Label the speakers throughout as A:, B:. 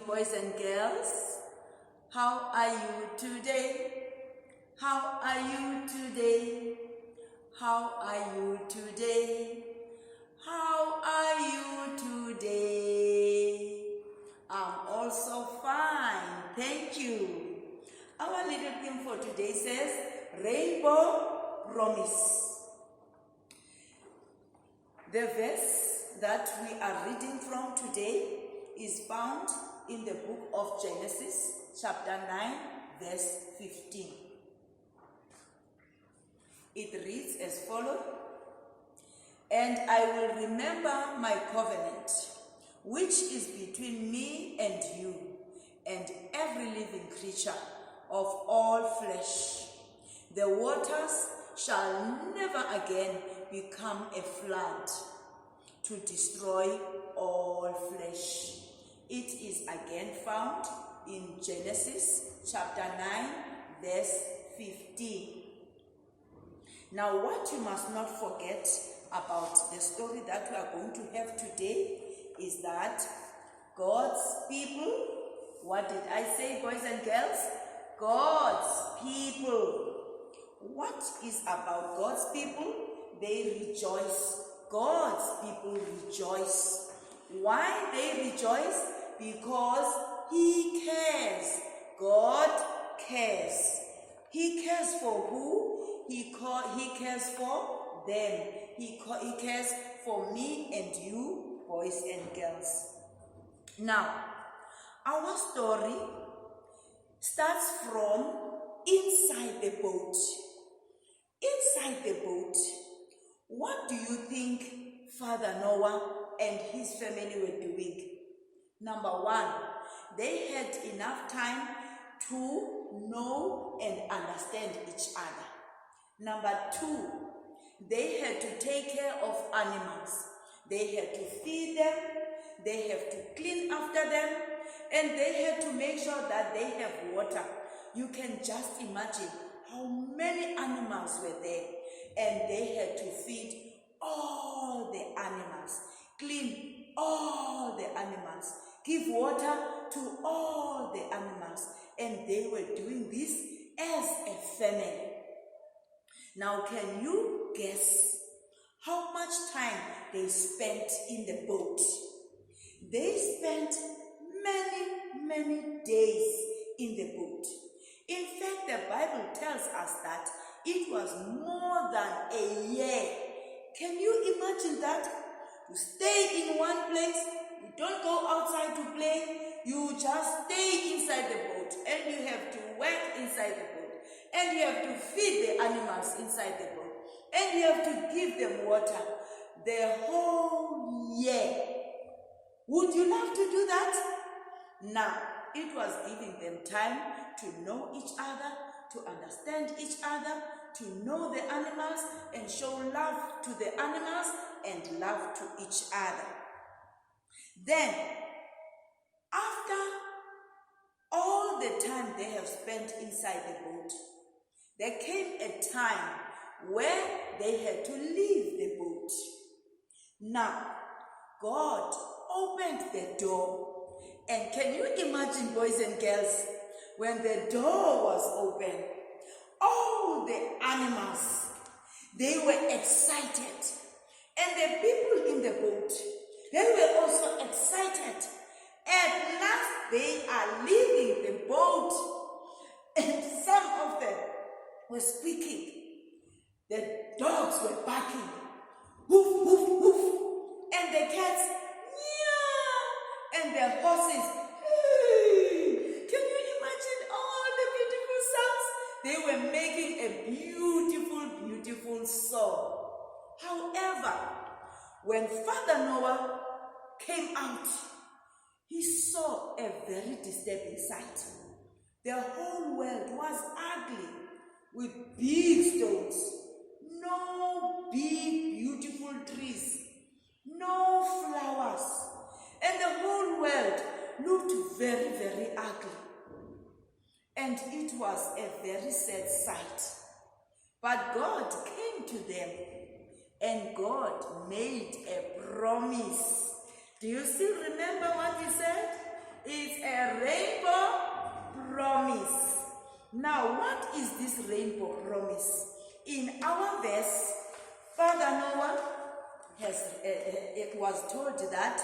A: boys and girls. How are you today? How are you today? How are you today? How are you today? I'm also fine, thank you. Our little theme for today says, Rainbow Promise. The verse that we are reading from today is found in the book of Genesis, chapter 9, verse 15. It reads as follows, "And I will remember my covenant, which is between me and you, and every living creature of all flesh. The waters shall never again become a flood to destroy all flesh." It is again found in Genesis chapter 9, verse 15. Now, what you must not forget about the story that we are going to have today is that God's people, what did I say, boys and girls? God's people. What is about God's people? They rejoice. God's people rejoice. Why they rejoice? Because He cares. God cares. He cares for who? He cares for them. He cares for me and you, boys and girls. Now, our story starts from inside the boat. Inside the boat, what do you think Father Noah and his family were doing? Number one, they had enough time to know and understand each other. Number two, they had to take care of animals. They had to feed them, they have to clean after them, and they had to make sure that they have water. You can just imagine how many animals were there, and they had to feed all the animals, clean all the animals, give water to all the animals, and they were doing this as a family. Now, can you guess how much time they spent in the boat? They spent many days in the boat. In fact, the Bible tells us that it was more than a year. Can you imagine that? To stay in one place, you don't go outside to play, you just stay inside the boat, and you have to work inside the boat, and you have to feed the animals inside the boat, and you have to give them water the whole year. Would you love to do that? Now, it was giving them time to know each other, to understand each other, to know the animals, and show love to the animals and love to each other. Then, after all the time they have spent inside the boat, there came a time where they had to leave the boat. Now, God opened the door. And can you imagine, boys and girls, when the door was open, all the animals, they were excited. And the people in the boat, they were also excited. At last, they are leaving the boat. And some of them were squeaking. The dogs were barking. Woof, woof, woof. And the cats, meow. And the horses, hey. Can you imagine all the beautiful sounds? They were making a beautiful, beautiful song. However, when Father Noah came out, he saw a very disturbing sight. The whole world was ugly with big stones, no big beautiful trees, no flowers, and the whole world looked very, very ugly. And it was a very sad sight. But God came to them, and God made a promise. Do you still remember what He said? It's a Now, what is this rainbow promise? In our verse, Father Noah it was told that,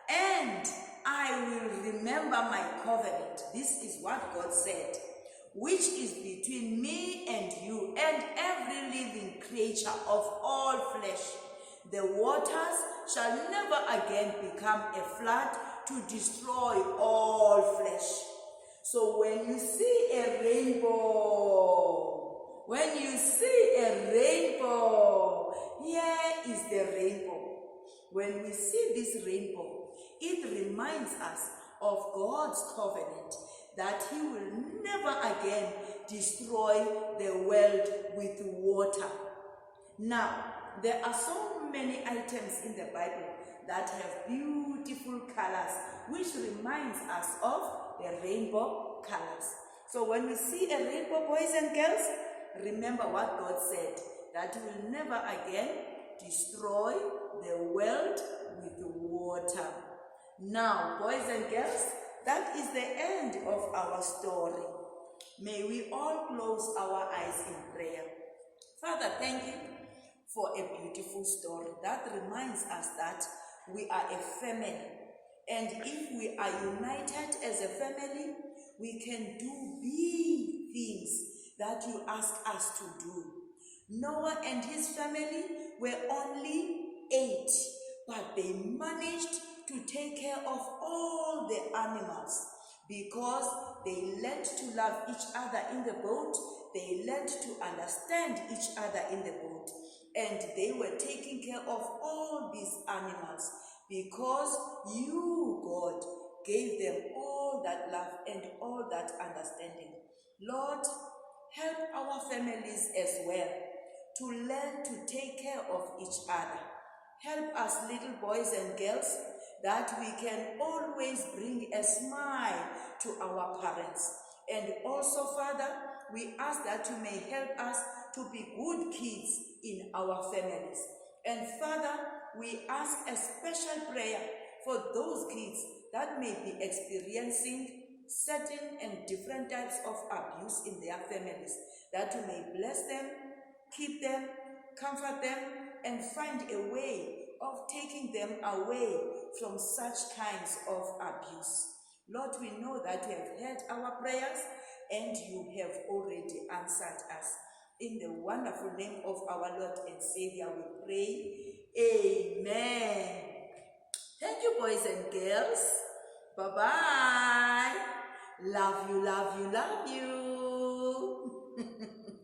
A: and I will remember my covenant. This is what God said, which is between me and you and every living creature of all flesh. The waters shall never again become a flood to destroy all flesh. So when you see a rainbow, here is the rainbow. When we see this rainbow, it reminds us of God's covenant that He will never again destroy the world with water. Now, there are so many items in the Bible that have beautiful colors, which reminds us of the rainbow colors. So when we see a rainbow, boys and girls, remember what God said, that He will never again destroy the world with water. Now, boys and girls, that is the end of our story. May we all close our eyes in prayer. Father, thank you for a beautiful story that reminds us that we are a family. And if we are united as a family, we can do big things that you ask us to do. Noah and his family were only 8, but they managed to take care of all the animals because they learned to love each other in the boat. They learned to understand each other in the boat. And they were taking care of all these animals because you, God, gave them all that love and all that understanding. Lord, help our families as well to learn to take care of each other. Help us, little boys and girls, that we can always bring a smile to our parents. And also, Father, we ask that you may help us to be good kids in our families. And Father, we ask a special prayer for those kids that may be experiencing certain and different types of abuse in their families, that you may bless them, keep them, comfort them, and find a way of taking them away from such kinds of abuse. Lord, we know that you have heard our prayers and you have already answered us. In the wonderful name of our Lord and Savior we pray. Amen. Thank you, boys and girls. Bye-bye. Love you, love you, love you.